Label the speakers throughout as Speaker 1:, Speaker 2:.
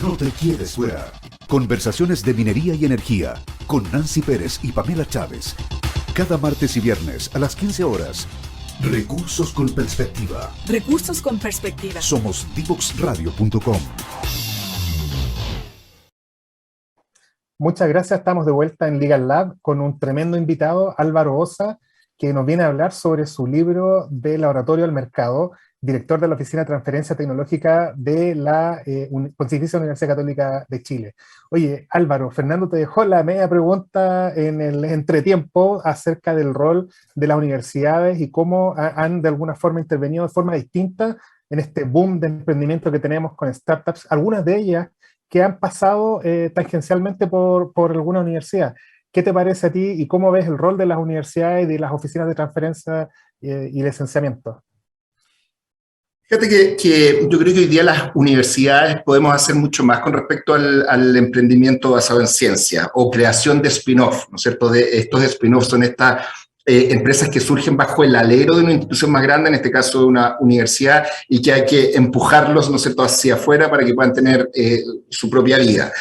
Speaker 1: No te quedes fuera. Conversaciones de minería y energía con Nancy Pérez y Pamela Chávez. Cada martes y viernes a las 15 horas. Recursos con perspectiva.
Speaker 2: Recursos con perspectiva.
Speaker 1: Somos divoxradio.com.
Speaker 3: Muchas gracias. Estamos de vuelta en Legal Lab con un tremendo invitado, Álvaro Ossa, que nos viene a hablar sobre su libro de Laboratorio al Mercado, director de la Oficina de Transferencia Tecnológica de la Pontificia Universidad Católica de Chile. Oye, Álvaro, Fernando te dejó la media pregunta en el entretiempo acerca del rol de las universidades y cómo han de alguna forma intervenido de forma distinta en este boom de emprendimiento que tenemos con startups, algunas de ellas que han pasado tangencialmente por alguna universidad. ¿Qué te parece a ti y cómo ves el rol de las universidades y de las oficinas de transferencia y licenciamiento?
Speaker 4: Fíjate que yo creo que hoy día las universidades podemos hacer mucho más con respecto al emprendimiento basado en ciencia o creación de spin-off, ¿no es cierto? Estos spin-off son estas empresas que surgen bajo el alero de una institución más grande, en este caso de una universidad, y que hay que empujarlos, ¿no es cierto?, hacia afuera para que puedan tener su propia vida.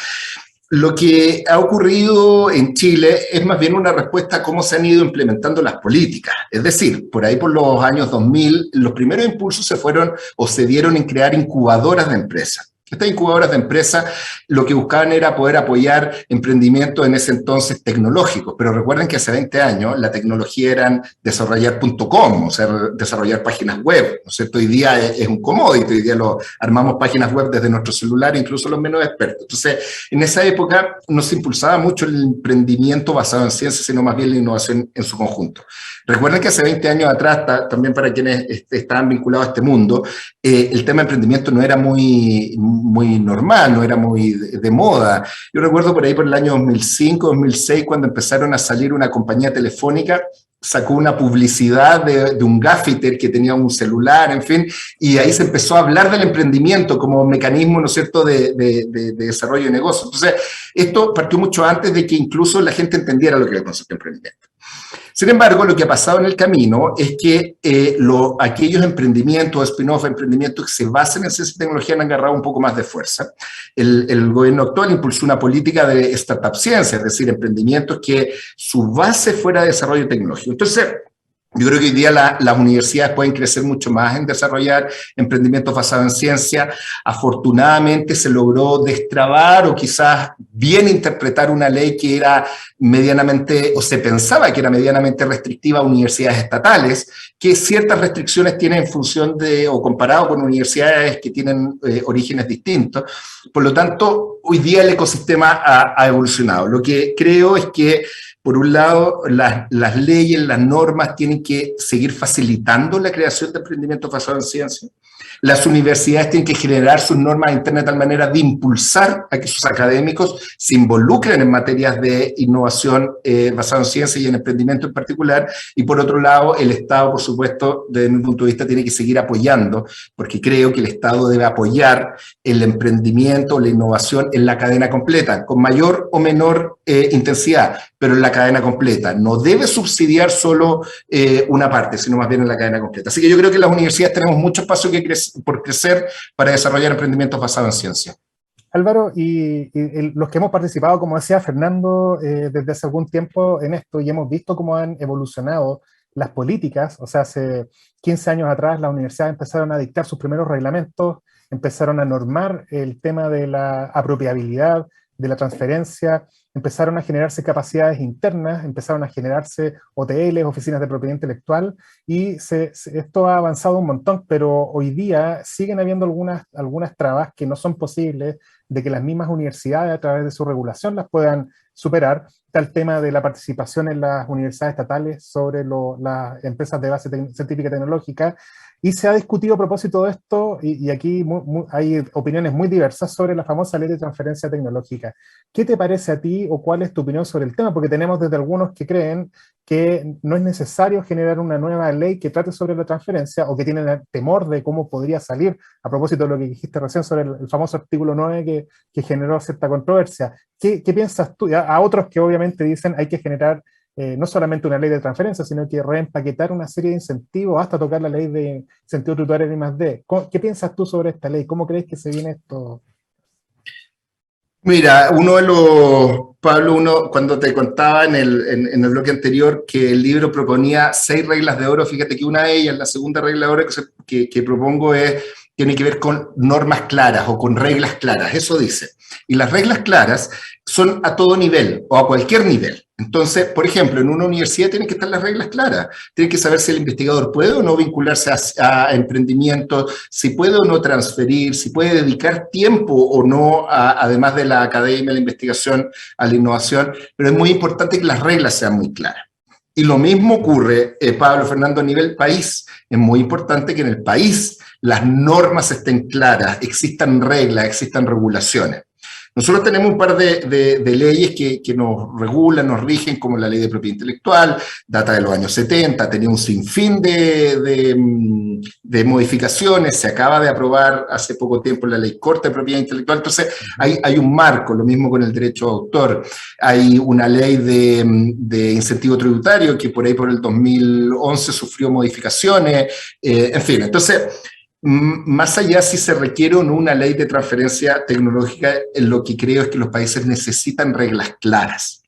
Speaker 4: Lo que ha ocurrido en Chile es más bien una respuesta a cómo se han ido implementando las políticas. Es decir, por ahí por los años 2000, los primeros impulsos se fueron o se dieron en crear incubadoras de empresas. Estas incubadoras de empresas lo que buscaban era poder apoyar emprendimientos en ese entonces tecnológicos, pero recuerden que hace 20 años la tecnología era desarrollar.com, o sea, desarrollar páginas web, ¿no es cierto? Hoy día es un commodity, hoy día armamos páginas web desde nuestro celular, incluso los menos expertos. Entonces, en esa época no se impulsaba mucho el emprendimiento basado en ciencia, sino más bien la innovación en su conjunto. Recuerden que hace 20 años atrás, también para quienes estaban vinculados a este mundo, el tema de emprendimiento no era muy normal, no era muy de moda. Yo recuerdo por ahí por el año 2005, 2006, cuando empezaron a salir una compañía telefónica, sacó una publicidad de un gaffiter que tenía un celular, en fin, y ahí se empezó a hablar del emprendimiento como mecanismo, ¿no es cierto?, de desarrollo de negocios. Entonces, esto partió mucho antes de que incluso la gente entendiera lo que era el concepto de emprendimiento. Sin embargo, lo que ha pasado en el camino es que aquellos emprendimientos, spin-off, emprendimientos que se basan en ciencia y tecnología han agarrado un poco más de fuerza. El gobierno actual impulsó una política de startup ciencia, es decir, emprendimientos que su base fuera desarrollo tecnológico. Entonces, yo creo que hoy día las universidades pueden crecer mucho más en desarrollar emprendimientos basados en ciencia. Afortunadamente se logró destrabar o quizás bien interpretar una ley que era medianamente, o se pensaba que era medianamente restrictiva a universidades estatales, que ciertas restricciones tienen en función de, o comparado con universidades que tienen orígenes distintos. Por lo tanto, hoy día el ecosistema ha evolucionado. Lo que creo es que por un lado, las leyes, las normas tienen que seguir facilitando la creación de emprendimientos basados en ciencia. Las universidades tienen que generar sus normas internas de tal manera de impulsar a que sus académicos se involucren en materias de innovación basada en ciencia y en emprendimiento en particular. Y por otro lado, el Estado, por supuesto, desde mi punto de vista, tiene que seguir apoyando, porque creo que el Estado debe apoyar el emprendimiento, la innovación en la cadena completa, con mayor o menor intensidad, pero en la cadena completa. No debe subsidiar solo una parte, sino más bien en la cadena completa. Así que yo creo que las universidades tenemos mucho espacio por crecer para desarrollar emprendimientos basados en ciencia.
Speaker 3: Álvaro, y los que hemos participado, como decía Fernando, desde hace algún tiempo en esto, y hemos visto cómo han evolucionado las políticas, o sea, hace 15 años atrás las universidades empezaron a dictar sus primeros reglamentos, empezaron a normar el tema de la apropiabilidad, de la transferencia, empezaron a generarse capacidades internas, empezaron a generarse OTLs, oficinas de propiedad intelectual, y esto ha avanzado un montón, pero hoy día siguen habiendo algunas trabas que no son posibles de que las mismas universidades a través de su regulación las puedan superar. Está el tema de la participación en las universidades estatales sobre las empresas de base científica y tecnológica, y se ha discutido a propósito de esto, y aquí hay opiniones muy diversas sobre la famosa ley de transferencia tecnológica. ¿Qué te parece a ti o cuál es tu opinión sobre el tema? Porque tenemos desde algunos que creen que no es necesario generar una nueva ley que trate sobre la transferencia o que tienen el temor de cómo podría salir, a propósito de lo que dijiste recién sobre el famoso artículo 9 que generó cierta controversia. ¿Qué piensas tú? A otros que obviamente dicen hay que generar no solamente una ley de transferencia, sino que reempaquetar una serie de incentivos hasta tocar la ley de incentivos tributarios y más D. ¿Qué piensas tú sobre esta ley? ¿Cómo crees que se viene esto?
Speaker 4: Mira, Pablo, cuando te contaba en el bloque anterior que el libro proponía 6 reglas de oro, fíjate que una de ellas, la segunda regla de oro que propongo tiene que ver con normas claras o con reglas claras, eso dice. Y las reglas claras son a todo nivel o a cualquier nivel. Entonces, por ejemplo, en una universidad tienen que estar las reglas claras. Tienen que saber si el investigador puede o no vincularse a emprendimientos, si puede o no transferir, si puede dedicar tiempo o no, además de la academia, la investigación, a la innovación. Pero es muy importante que las reglas sean muy claras. Y lo mismo ocurre, Pablo, Fernando, a nivel país. Es muy importante que en el país las normas estén claras, existan reglas, existan regulaciones. Nosotros tenemos un par de leyes que nos regulan, nos rigen, como la ley de propiedad intelectual, data de los años 70, tenía un sinfín de modificaciones, se acaba de aprobar hace poco tiempo la ley corta de propiedad intelectual, entonces hay un marco, lo mismo con el derecho de autor, hay una ley de incentivo tributario que por ahí por el 2011 sufrió modificaciones, en fin, entonces más allá si se requiere o no una ley de transferencia tecnológica, lo que creo es que los países necesitan reglas claras.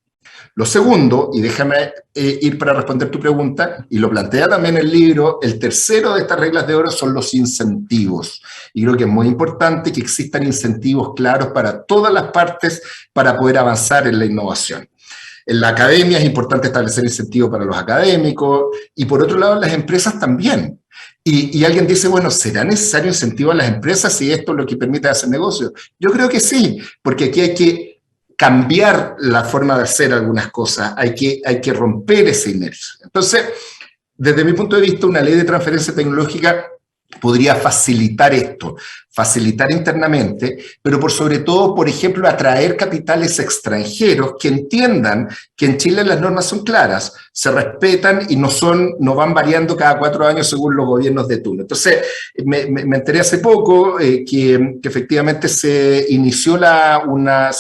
Speaker 4: Lo segundo, y déjame ir para responder tu pregunta, y lo plantea también el libro, el tercero de estas reglas de oro son los incentivos. Y creo que es muy importante que existan incentivos claros para todas las partes para poder avanzar en la innovación. En la academia es importante establecer incentivos para los académicos, y por otro lado las empresas también. Y alguien dice, bueno, ¿será necesario incentivar a las empresas si esto es lo que permite hacer negocios? Yo creo que sí, porque aquí hay que cambiar la forma de hacer algunas cosas, hay que romper ese inercio. Entonces, desde mi punto de vista, una ley de transferencia tecnológica podría facilitar esto, facilitar internamente, pero por sobre todo, por ejemplo, atraer capitales extranjeros que entiendan que en Chile las normas son claras, se respetan y no van variando cada 4 años según los gobiernos de turno. Entonces, me enteré hace poco que efectivamente se inició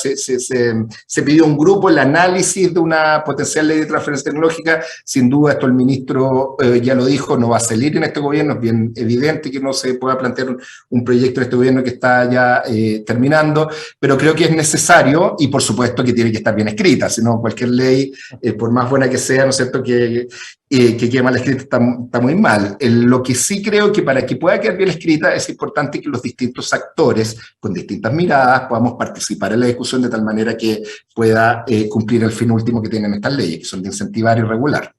Speaker 4: se pidió un grupo, el análisis de una potencial ley de transferencia tecnológica. Sin duda, esto el ministro ya lo dijo, no va a salir en este gobierno, es bien evidente que no se pueda plantear un proyecto de este gobierno que está ya terminando, pero creo que es necesario y por supuesto que tiene que estar bien escrita, si no cualquier ley, por más buena que sea, ¿no es cierto?, que quede mal escrita está muy mal. Lo que sí creo que para que pueda quedar bien escrita es importante que los distintos actores, con distintas miradas, podamos participar en la discusión de tal manera que pueda cumplir el fin último que tienen estas leyes, que son de incentivar y regular.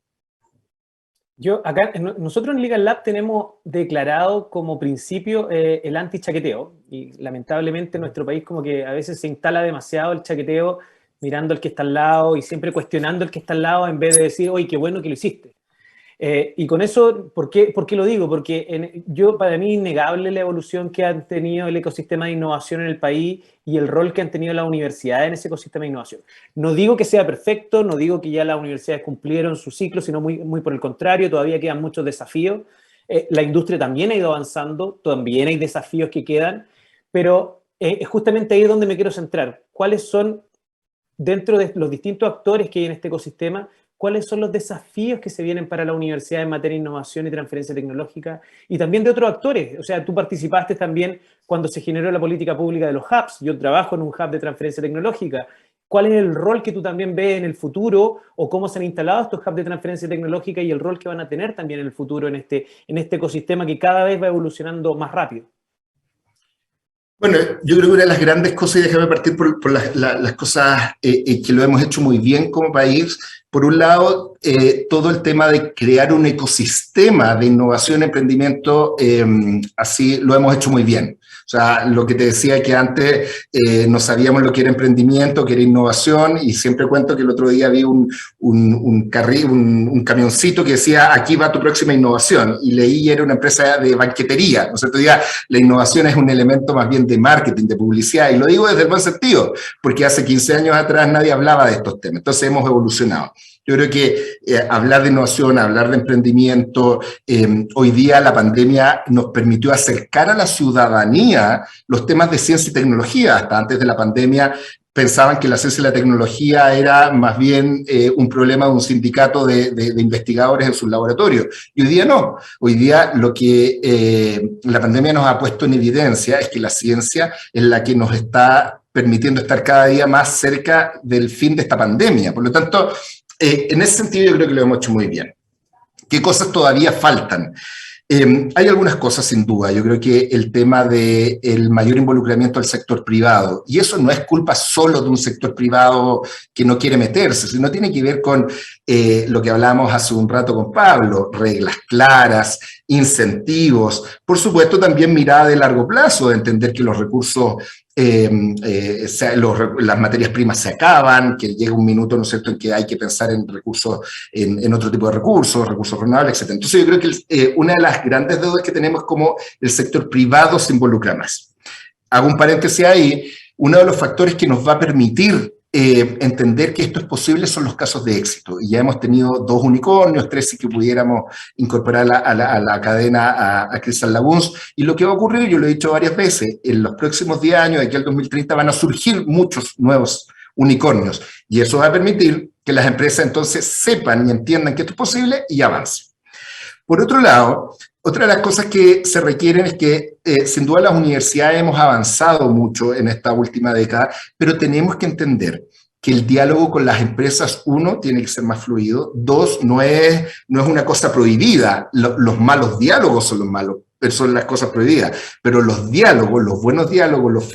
Speaker 5: Nosotros en Legal Lab tenemos declarado como principio el anti-chaqueteo, y lamentablemente en nuestro país como que a veces se instala demasiado el chaqueteo mirando al que está al lado y siempre cuestionando al que está al lado en vez de decir, oye, qué bueno que lo hiciste. Y con eso, ¿por qué lo digo? Porque para mí es innegable la evolución que ha tenido el ecosistema de innovación en el país y el rol que han tenido las universidades en ese ecosistema de innovación. No digo que sea perfecto, no digo que ya las universidades cumplieron su ciclo, sino muy por el contrario, todavía quedan muchos desafíos. La industria también ha ido avanzando, también hay desafíos que quedan, pero justamente ahí es donde me quiero centrar. ¿Cuáles son, dentro de los distintos actores que hay en este ecosistema, cuáles son los desafíos que se vienen para la universidad en materia de innovación y transferencia tecnológica, y también de otros actores? O sea, tú participaste también cuando se generó la política pública de los hubs. Yo trabajo en un hub de transferencia tecnológica. ¿Cuál es el rol que tú también ves en el futuro, o cómo se han instalado estos hubs de transferencia tecnológica y el rol que van a tener también en el futuro en este ecosistema que cada vez va evolucionando más rápido?
Speaker 4: Bueno, yo creo que una de las grandes cosas, y déjame partir por las cosas que lo hemos hecho muy bien como país, por un lado, todo el tema de crear un ecosistema de innovación y emprendimiento, así lo hemos hecho muy bien. O sea, lo que te decía que antes no sabíamos lo que era emprendimiento, que era innovación, y siempre cuento que el otro día vi un camioncito que decía, aquí va tu próxima innovación, y leí, era una empresa de banquetería. O sea, todavía la innovación es un elemento más bien de marketing, de publicidad, y lo digo desde el buen sentido, porque hace 15 años atrás nadie hablaba de estos temas, entonces hemos evolucionado. Yo creo que hablar de innovación, hablar de emprendimiento, hoy día la pandemia nos permitió acercar a la ciudadanía los temas de ciencia y tecnología. Hasta antes de la pandemia pensaban que la ciencia y la tecnología era más bien un problema de un sindicato de investigadores en sus laboratorios. Y hoy día no. Hoy día lo que la pandemia nos ha puesto en evidencia es que la ciencia es la que nos está permitiendo estar cada día más cerca del fin de esta pandemia. Por lo tanto, en ese sentido yo creo que lo hemos hecho muy bien. ¿Qué cosas todavía faltan? Hay algunas cosas sin duda. Yo creo que el tema del mayor involucramiento del sector privado, y eso no es culpa solo de un sector privado que no quiere meterse, sino tiene que ver con lo que hablábamos hace un rato con Pablo, reglas claras, incentivos, por supuesto también mirada de largo plazo, de entender que los recursos, las materias primas se acaban, que llega un minuto, ¿no es cierto?, en que hay que pensar en recursos, en otro tipo de recursos renovables, etc. Entonces yo creo que una de las grandes deudas que tenemos es como el sector privado se involucra más. Hago un paréntesis ahí, uno de los factores que nos va a permitir entender que esto es posible son los casos de éxito. Y ya hemos tenido 2 unicornios, 3 sí que pudiéramos incorporar a la cadena a Crystal Lagoons. Y lo que va a ocurrir, yo lo he dicho varias veces, en los próximos 10 años, de aquí al 2030, van a surgir muchos nuevos unicornios. Y eso va a permitir que las empresas entonces sepan y entiendan que esto es posible y avancen. Por otro lado, otra de las cosas que se requieren es que, sin duda, las universidades hemos avanzado mucho en esta última década, pero tenemos que entender que el diálogo con las empresas, 1, tiene que ser más fluido, 2, no es una cosa prohibida, los malos diálogos son los malos, son las cosas prohibidas, pero los diálogos, los buenos diálogos, los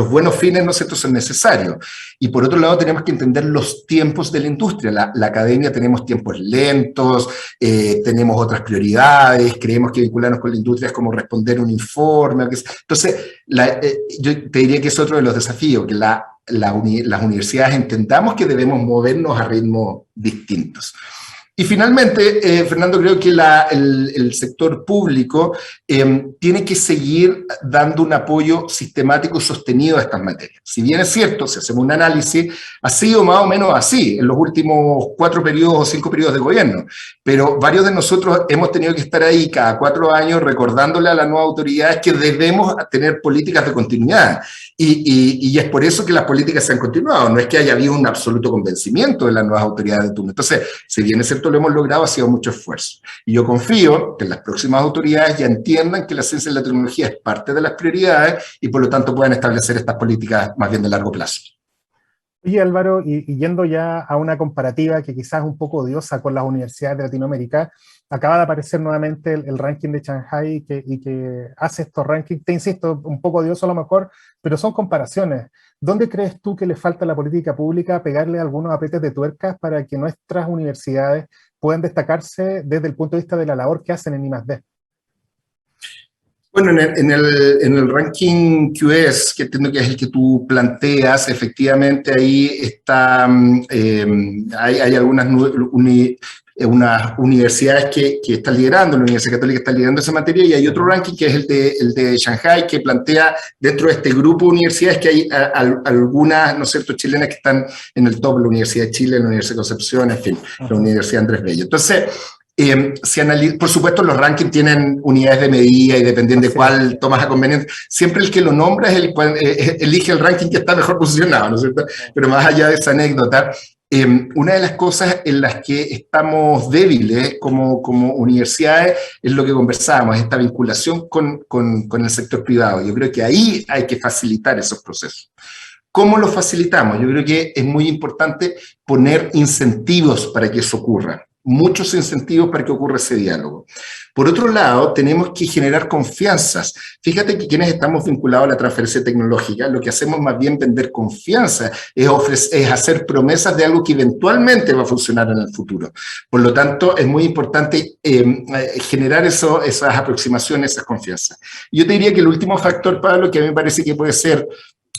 Speaker 4: buenos fines, ¿no es cierto?, son necesarios. Y por otro lado tenemos que entender los tiempos de la industria. La academia tenemos tiempos lentos, tenemos otras prioridades, creemos que vincularnos con la industria es como responder un informe. Entonces, yo te diría que es otro de los desafíos, que las universidades entendamos que debemos movernos a ritmos distintos. Y finalmente, Fernando, creo que el sector público tiene que seguir dando un apoyo sistemático y sostenido a estas materias. Si bien es cierto, si hacemos un análisis, ha sido más o menos así en los últimos 4 periodos o 5 periodos de gobierno, pero varios de nosotros hemos tenido que estar ahí cada 4 años recordándole a las nuevas autoridades que debemos tener políticas de continuidad. Y es por eso que las políticas se han continuado, no es que haya habido un absoluto convencimiento de las nuevas autoridades de turno. Entonces, si bien es cierto, lo hemos logrado, ha sido mucho esfuerzo. Y yo confío que las próximas autoridades ya entiendan que la ciencia y la tecnología es parte de las prioridades y por lo tanto puedan establecer estas políticas más bien de largo plazo.
Speaker 3: Oye, Álvaro, y yendo ya a una comparativa que quizás es un poco odiosa con las universidades de Latinoamérica, acaba de aparecer nuevamente el ranking de Shanghai y que hace estos rankings, te insisto, un poco odioso a lo mejor, pero son comparaciones. ¿Dónde crees tú que le falta a la política pública pegarle algunos apretes de tuercas para que nuestras universidades puedan destacarse desde el punto de vista de la labor que hacen en I+D?
Speaker 4: Bueno, en el ranking QS, que entiendo que es el que tú planteas, efectivamente ahí está, hay algunas unas universidades que están liderando, la Universidad Católica está liderando esa materia, y hay otro ranking que es el de Shanghai, que plantea dentro de este grupo de universidades que hay algunas, ¿no es cierto?, chilenas que están en el top, la Universidad de Chile, la Universidad de Concepción, en fin, la Universidad Andrés Bello. Entonces, por supuesto, los rankings tienen unidades de medida y dependiendo de cuál tomas a conveniencia, siempre el que lo nombra es el cual elige el ranking que está mejor posicionado, ¿no es cierto? Pero más allá de esa anécdota, una de las cosas en las que estamos débiles como universidades es lo que conversábamos, esta vinculación con el sector privado. Yo creo que ahí hay que facilitar esos procesos. ¿Cómo lo facilitamos? Yo creo que es muy importante poner incentivos para que eso ocurra. Muchos incentivos para que ocurra ese diálogo. Por otro lado, tenemos que generar confianzas. Fíjate que quienes estamos vinculados a la transferencia tecnológica, lo que hacemos más bien vender confianza, es hacer promesas de algo que eventualmente va a funcionar en el futuro. Por lo tanto, es muy importante generar esas aproximaciones, esas confianzas. Yo te diría que el último factor, Pablo, que a mí me parece que puede ser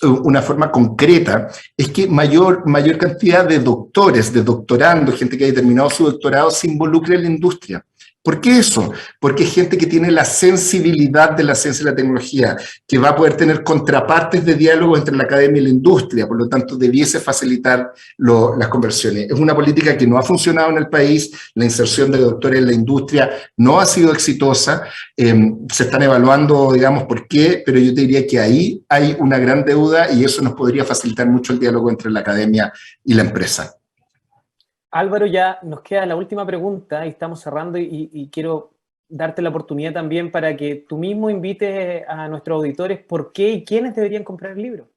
Speaker 4: una forma concreta, es que mayor cantidad de doctores, de doctorandos, gente que haya terminado su doctorado, se involucre en la industria. ¿Por qué eso? Porque es gente que tiene la sensibilidad de la ciencia y la tecnología, que va a poder tener contrapartes de diálogo entre la academia y la industria, por lo tanto debiese facilitar las conversiones. Es una política que no ha funcionado en el país, la inserción de doctores en la industria no ha sido exitosa, se están evaluando, digamos, por qué, pero yo te diría que ahí hay una gran deuda y eso nos podría facilitar mucho el diálogo entre la academia y la empresa.
Speaker 5: Álvaro, ya nos queda la última pregunta y estamos cerrando y quiero darte la oportunidad también para que tú mismo invites a nuestros auditores por qué y quiénes deberían comprar el libro.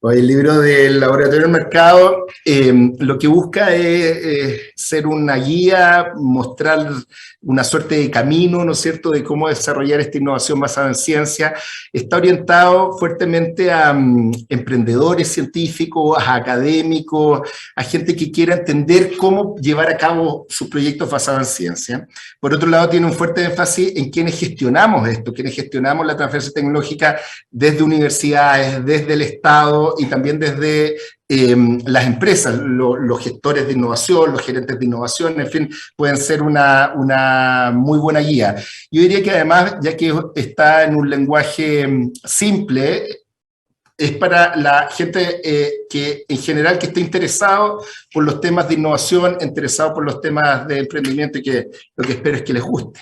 Speaker 4: El libro del Laboratorio del Mercado lo que busca es ser una guía, mostrar una suerte de camino, ¿no es cierto?, de cómo desarrollar esta innovación basada en ciencia. Está orientado fuertemente a emprendedores científicos, a académicos, a gente que quiera entender cómo llevar a cabo sus proyectos basados en ciencia. Por otro lado, tiene un fuerte énfasis en quienes gestionamos esto, quienes gestionamos la transferencia tecnológica desde universidades, desde el Estado, y también desde las empresas, los gestores de innovación, los gerentes de innovación, en fin, pueden ser una muy buena guía. Yo diría que además, ya que está en un lenguaje simple, es para la gente que en general que esté interesado por los temas de innovación, interesado por los temas de emprendimiento, y que lo que espero es que les guste.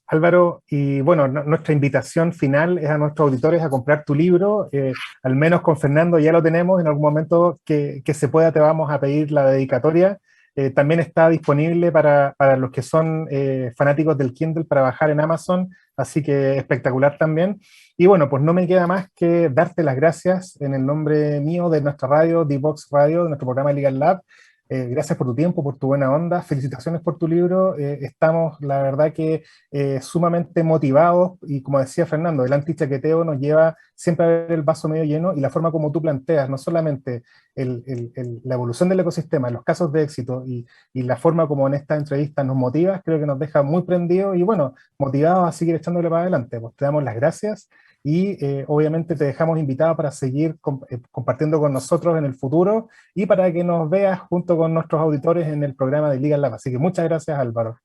Speaker 3: Álvaro, y bueno, nuestra invitación final es a nuestros auditores a comprar tu libro, al menos con Fernando ya lo tenemos, en algún momento que se pueda te vamos a pedir la dedicatoria. También está disponible para los que son fanáticos del Kindle para bajar en Amazon, así que espectacular también. Y bueno, pues no me queda más que darte las gracias en el nombre mío, de nuestra radio, D-Box Radio, de nuestro programa Legal Lab. Gracias por tu tiempo, por tu buena onda, felicitaciones por tu libro. Estamos, la verdad que sumamente motivados, y como decía Fernando, el antichaqueteo nos lleva siempre a ver el vaso medio lleno, y la forma como tú planteas, no solamente la evolución del ecosistema, los casos de éxito, y la forma como en esta entrevista nos motivas, creo que nos deja muy prendidos y bueno, motivados a seguir echándole para adelante. Pues te damos las gracias. Y obviamente te dejamos invitado para seguir compartiendo con nosotros en el futuro, y para que nos veas junto con nuestros auditores en el programa de Legal Lab. Así que muchas gracias, Álvaro.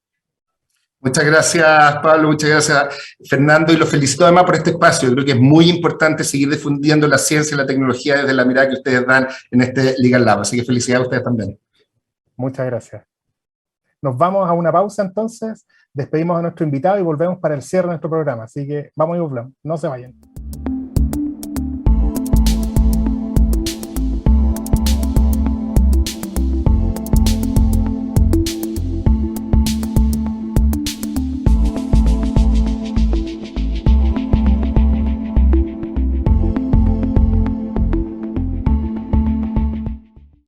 Speaker 4: Muchas gracias, Pablo, muchas gracias, Fernando, y los felicito además por este espacio. Yo creo que es muy importante seguir difundiendo la ciencia y la tecnología desde la mirada que ustedes dan en este Legal Lab, así que felicidades a ustedes también.
Speaker 3: Muchas gracias. Nos vamos a una pausa entonces, despedimos a nuestro invitado y volvemos para el cierre de nuestro programa, así que vamos y volvemos, no se vayan.